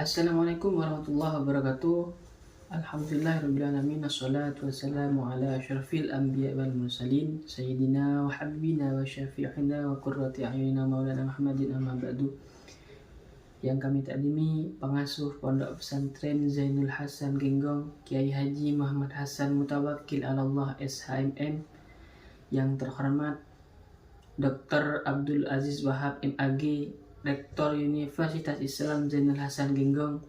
Assalamualaikum warahmatullahi wabarakatuh. Alhamdulillahirrabbilalamin. Assalatu wassalamu ala asyrafil anbiya wal mursalin Sayyidina wa habibina wa syafi'ina wa qurrati a'yunina maulana Muhammadin amma ba'du. Yang kami taklimi pengasuh Pondok Pesantren Zainul Hasan Genggong Kiai Haji Muhammad Hasan Mutawakkil Allah SHMM. Yang terhormat Dr. Abdul Aziz Wahab MAG, Rektor Universitas Islam Zainul Hasan Genggong.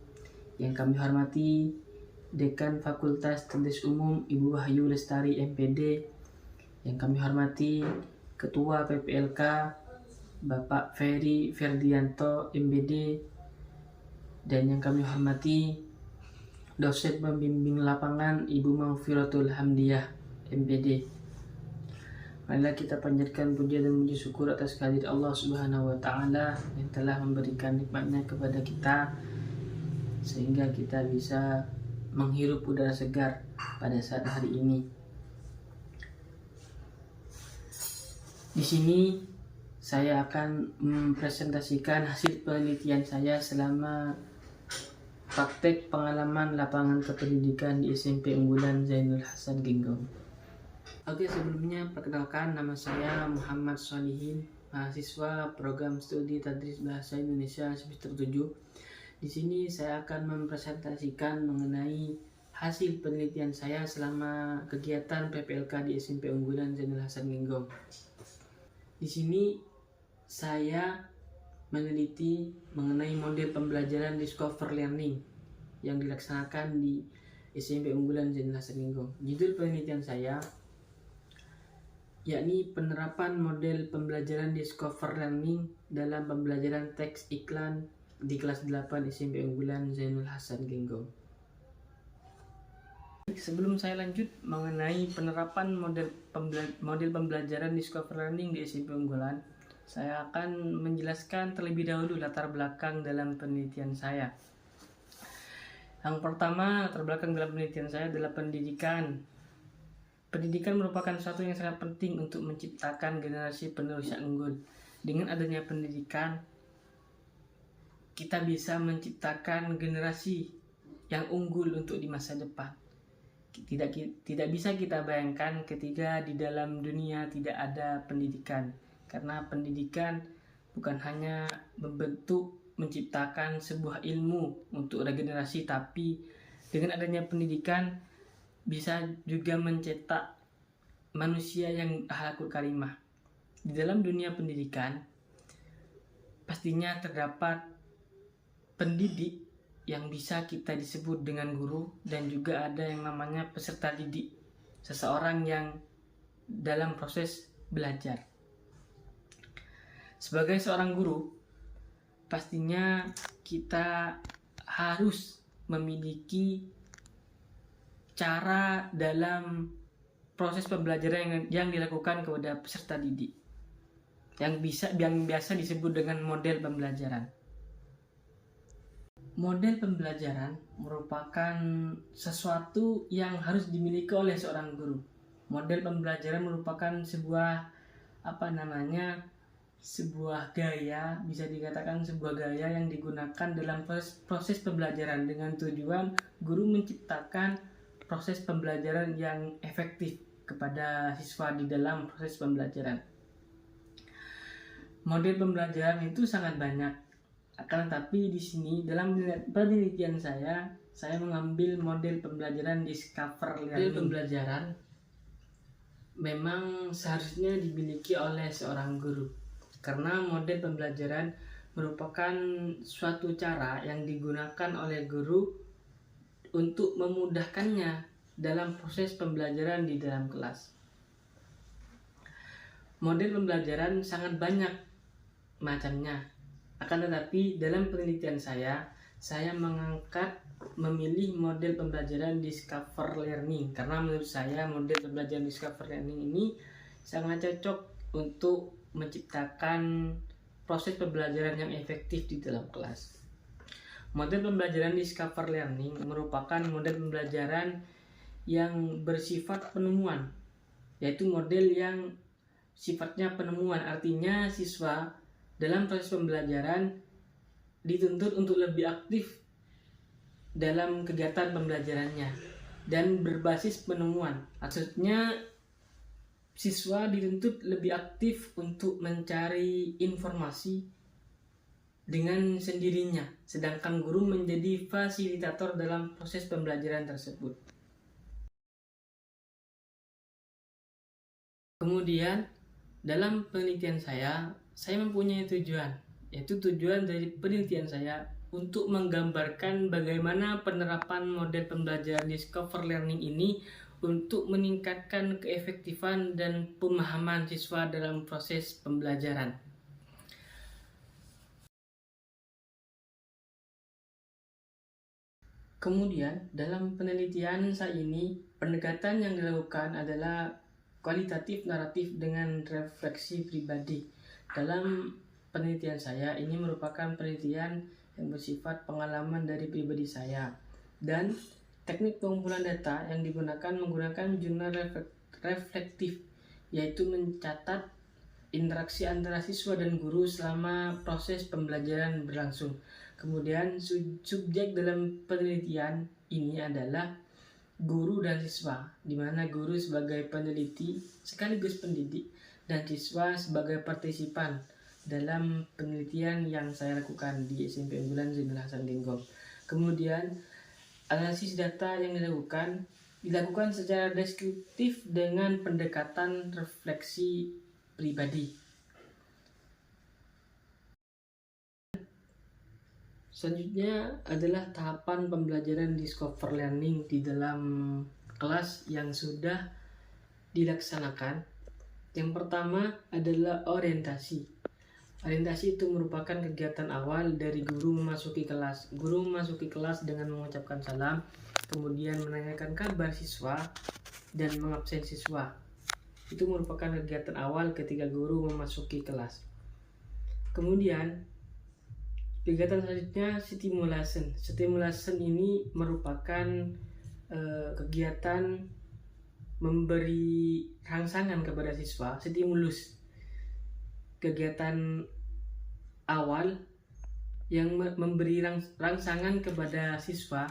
Yang kami hormati Dekan Fakultas Tadris Umum Ibu Wahyu Lestari MPD. Yang kami hormati Ketua PPLK Bapak Ferry Ferdianto MBD. Dan yang kami hormati dosen pembimbing lapangan Ibu Maghfiratul Hamdiyah MPD. Marilah kita panjatkan puja dan puji syukur atas kehadirat Allah Subhanahu wa taala yang telah memberikan nikmatnya kepada kita sehingga kita bisa menghirup udara segar pada saat hari ini. Di sini saya akan mempresentasikan hasil penelitian saya selama praktek pengalaman lapangan kependidikan di SMP Unggulan Zainul Hasan Genggong. Oke, sebelumnya perkenalkan, nama saya Muhammad Sholihin, mahasiswa program studi Tadris Bahasa Indonesia semester 7. Di sini saya akan mempresentasikan mengenai hasil penelitian saya selama kegiatan PPLK di SMP Unggulan Zainul Hasan Genggong. Di sini saya meneliti mengenai model pembelajaran Discover Learning yang dilaksanakan di SMP Unggulan Zainul Hasan Genggong. Judul penelitian saya yakni penerapan model pembelajaran Discover Learning dalam pembelajaran teks iklan di kelas 8 SMP Unggulan Zainul Hasan Genggong. Sebelum saya lanjut mengenai penerapan model pembelajaran Discover Learning di SMP Unggulan, saya akan menjelaskan terlebih dahulu latar belakang dalam penelitian saya. Yang pertama, latar belakang dalam penelitian saya adalah pendidikan. Pendidikan merupakan sesuatu yang sangat penting untuk menciptakan generasi penerus yang unggul. Dengan adanya pendidikan, kita bisa menciptakan generasi yang unggul untuk di masa depan. Tidak bisa kita bayangkan ketika di dalam dunia tidak ada pendidikan. Karena pendidikan bukan hanya membentuk, menciptakan sebuah ilmu untuk regenerasi, tapi dengan adanya pendidikan bisa juga mencetak manusia yang akhlakul karimah. Di dalam dunia pendidikan pastinya terdapat pendidik yang bisa kita disebut dengan guru, dan juga ada yang namanya peserta didik, seseorang yang dalam proses belajar. Sebagai seorang guru, pastinya kita harus memiliki cara dalam proses pembelajaran yang dilakukan kepada peserta didik yang biasa disebut dengan model pembelajaran. Model pembelajaran merupakan sesuatu yang harus dimiliki oleh seorang guru. Model pembelajaran merupakan sebuah gaya, bisa dikatakan sebuah gaya yang digunakan dalam proses pembelajaran dengan tujuan guru menciptakan proses pembelajaran yang efektif kepada siswa di dalam proses pembelajaran. Model pembelajaran itu sangat banyak. Akan tetapi di sini dalam penelitian saya mengambil model pembelajaran Discover Learning. Model pembelajaran memang seharusnya dimiliki oleh seorang guru, karena model pembelajaran merupakan suatu cara yang digunakan oleh guru untuk memudahkannya dalam proses pembelajaran di dalam kelas. Model pembelajaran sangat banyak macamnya. Akan tetapi dalam penelitian saya memilih model pembelajaran Discover Learning karena menurut saya model pembelajaran Discover Learning ini sangat cocok untuk menciptakan proses pembelajaran yang efektif di dalam kelas. Model pembelajaran Discover Learning merupakan model pembelajaran yang bersifat penemuan, yaitu model yang sifatnya penemuan, artinya siswa dalam proses pembelajaran dituntut untuk lebih aktif dalam kegiatan pembelajarannya dan berbasis penemuan. Maksudnya siswa dituntut lebih aktif untuk mencari informasi dengan sendirinya, sedangkan guru menjadi fasilitator dalam proses pembelajaran tersebut. Kemudian, dalam penelitian saya mempunyai tujuan, yaitu tujuan dari penelitian saya untuk menggambarkan bagaimana penerapan model pembelajaran Discover Learning ini untuk meningkatkan keefektifan dan pemahaman siswa dalam proses pembelajaran. Kemudian, dalam penelitian saya ini, pendekatan yang dilakukan adalah kualitatif naratif dengan refleksi pribadi. Dalam penelitian saya, ini merupakan penelitian yang bersifat pengalaman dari pribadi saya. Dan teknik pengumpulan data yang digunakan menggunakan jurnal reflektif, yaitu mencatat interaksi antara siswa dan guru selama proses pembelajaran berlangsung. Kemudian subjek dalam penelitian ini adalah guru dan siswa, di mana guru sebagai peneliti sekaligus pendidik dan siswa sebagai partisipan dalam penelitian yang saya lakukan di SMP Unggulan Zainul Hasan Genggong. Kemudian analisis data yang dilakukan secara deskriptif dengan pendekatan refleksi pribadi. Selanjutnya adalah tahapan pembelajaran Discover Learning di dalam kelas yang sudah dilaksanakan. Yang pertama adalah orientasi. Orientasi itu merupakan kegiatan awal dari guru memasuki kelas. Guru memasuki kelas dengan mengucapkan salam, kemudian menanyakan kabar siswa dan mengabsen siswa. Itu merupakan kegiatan awal ketika guru memasuki kelas. Kemudian kegiatan selanjutnya stimulation. Stimulation ini merupakan kegiatan memberi rangsangan kepada siswa, stimulus. Kegiatan awal yang memberi rangsangan kepada siswa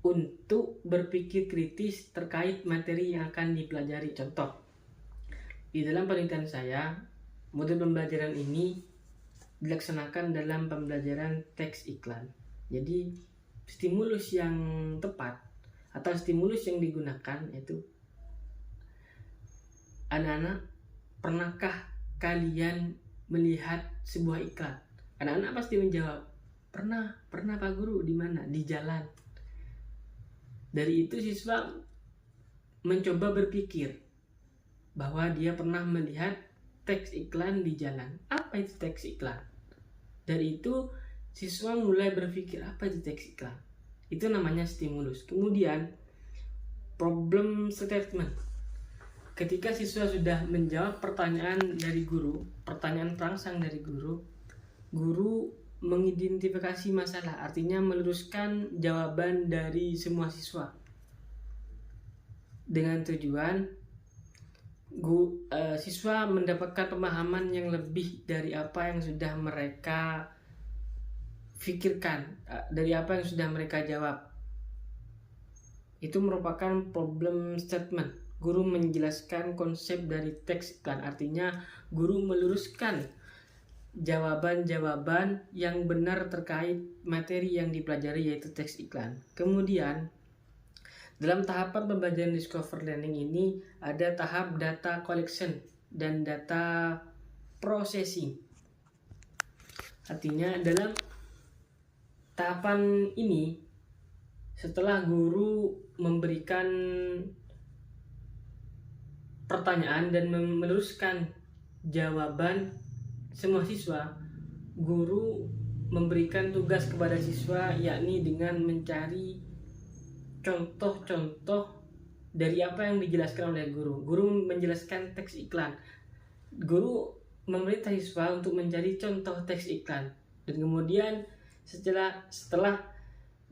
untuk berpikir kritis terkait materi yang akan dipelajari. Contoh, di dalam penelitian saya, model pembelajaran ini dilaksanakan dalam pembelajaran teks iklan. Jadi stimulus yang tepat atau stimulus yang digunakan yaitu, anak-anak, pernahkah kalian melihat sebuah iklan? Anak-anak pasti menjawab, pernah Pak Guru. Di mana? Di jalan. Dari itu siswa mencoba berpikir bahwa dia pernah melihat teks iklan di jalan. Apa itu teks iklan? Dari itu siswa mulai berpikir, apa itu teks iklan? Itu namanya stimulus. Kemudian problem statement. Ketika siswa sudah menjawab pertanyaan dari guru, pertanyaan perangsang dari guru, guru mengidentifikasi masalah, artinya meluruskan jawaban dari semua siswa dengan tujuan siswa mendapatkan pemahaman yang lebih dari apa yang sudah mereka pikirkan, dari apa yang sudah mereka jawab. Itu merupakan problem statement. Guru menjelaskan konsep dari teks iklan, artinya guru meluruskan jawaban-jawaban yang benar terkait materi yang dipelajari, yaitu teks iklan. Kemudian dalam tahapan pembelajaran Discover Learning ini ada tahap data collection dan data processing. Artinya dalam tahapan ini, setelah guru memberikan pertanyaan dan meluruskan jawaban semua siswa, guru memberikan tugas kepada siswa, yakni dengan mencari contoh-contoh dari apa yang dijelaskan oleh guru. Guru menjelaskan teks iklan. Guru memerintah siswa untuk mencari contoh teks iklan. Dan kemudian setelah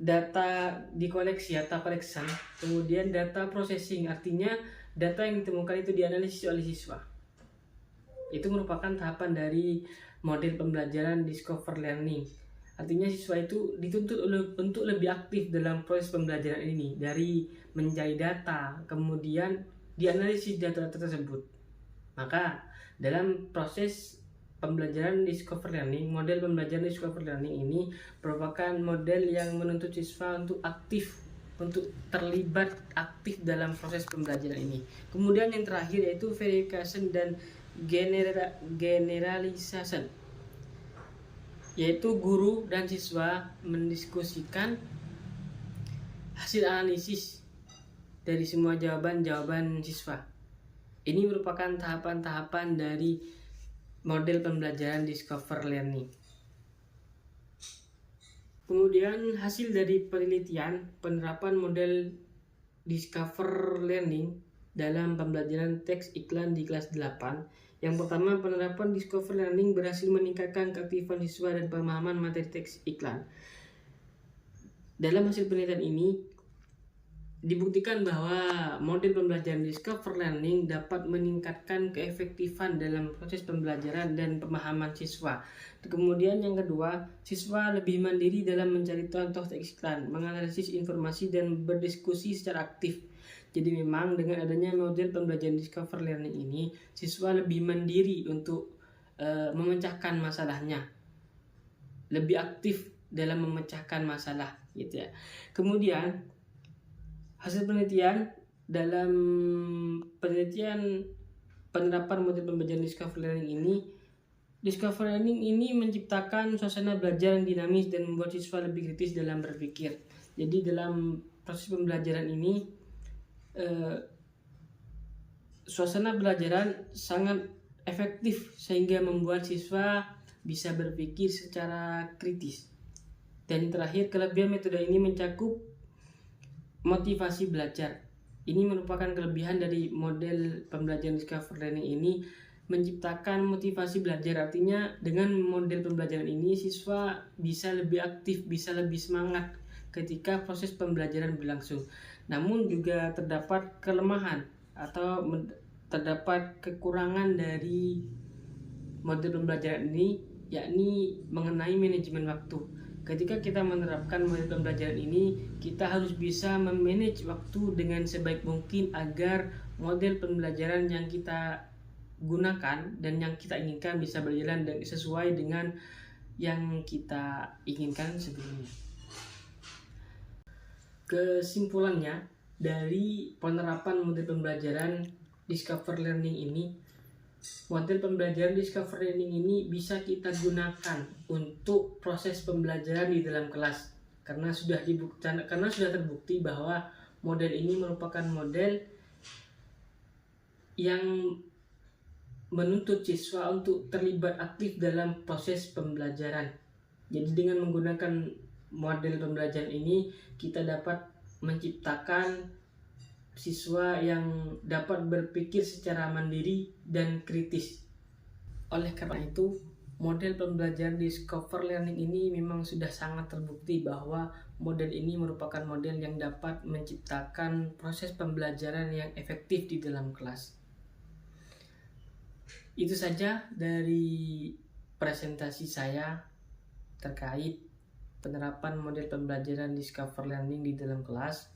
data dikoleksi, data collection, kemudian data processing, artinya data yang ditemukan itu dianalisis oleh siswa. Itu merupakan tahapan dari model pembelajaran Discover Learning. Artinya siswa itu dituntut untuk lebih aktif dalam proses pembelajaran ini, dari mencari data, kemudian dianalisis data tersebut. Maka dalam proses pembelajaran discover learning, model pembelajaran discover learning ini merupakan model yang menuntut siswa untuk aktif, untuk terlibat aktif dalam proses pembelajaran ini. Kemudian yang terakhir yaitu verification dan generalization, yaitu guru dan siswa mendiskusikan hasil analisis dari semua jawaban-jawaban siswa. Ini merupakan tahapan-tahapan dari model pembelajaran discover learning. Kemudian hasil dari penelitian penerapan model discover learning dalam pembelajaran teks iklan di kelas 8. Yang pertama, penerapan discover learning berhasil meningkatkan keaktifan siswa dan pemahaman materi teks iklan. Dalam hasil penelitian ini dibuktikan bahwa model pembelajaran discover learning dapat meningkatkan keefektifan dalam proses pembelajaran dan pemahaman siswa. Kemudian yang kedua, siswa lebih mandiri dalam mencari contoh teks iklan, menganalisis informasi dan berdiskusi secara aktif. Jadi memang dengan adanya model pembelajaran discover learning ini, siswa lebih mandiri untuk memecahkan masalahnya, lebih aktif dalam memecahkan masalah, gitu ya. Kemudian hasil penelitian dalam penelitian penerapan model pembelajaran discover learning ini menciptakan suasana belajar yang dinamis dan membuat siswa lebih kritis dalam berpikir. Jadi dalam proses pembelajaran ini suasana belajaran sangat efektif sehingga membuat siswa bisa berpikir secara kritis. Dan terakhir, kelebihan metode ini mencakup motivasi belajar. Ini merupakan kelebihan dari model pembelajaran discover learning ini, menciptakan motivasi belajar. Artinya dengan model pembelajaran ini siswa bisa lebih aktif, bisa lebih semangat ketika proses pembelajaran berlangsung. Namun juga terdapat kelemahan atau terdapat kekurangan dari model pembelajaran ini, yakni mengenai manajemen waktu. Ketika kita menerapkan model pembelajaran ini, kita harus bisa memanage waktu dengan sebaik mungkin agar model pembelajaran yang kita gunakan dan yang kita inginkan bisa berjalan sesuai dengan yang kita inginkan sebelumnya. Kesimpulannya, dari penerapan model pembelajaran discover learning ini, model pembelajaran discover learning ini bisa kita gunakan untuk proses pembelajaran di dalam kelas, karena sudah terbukti bahwa model ini merupakan model yang menuntut siswa untuk terlibat aktif dalam proses pembelajaran. Jadi dengan menggunakan model pembelajaran ini, kita dapat menciptakan siswa yang dapat berpikir secara mandiri dan kritis. Oleh karena itu, model pembelajaran discover learning ini memang sudah sangat terbukti bahwa model ini merupakan model yang dapat menciptakan proses pembelajaran yang efektif di dalam kelas. Itu saja dari presentasi saya terkait penerapan model pembelajaran discover learning di dalam kelas.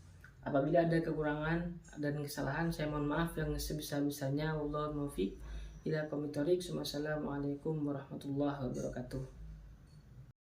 Apabila ada kekurangan dan kesalahan, saya mohon maaf yang sebesar-besarnya. Wallahul muwaffiq ila aqwamit thoriq. Wassalamualaikum warahmatullahi wabarakatuh.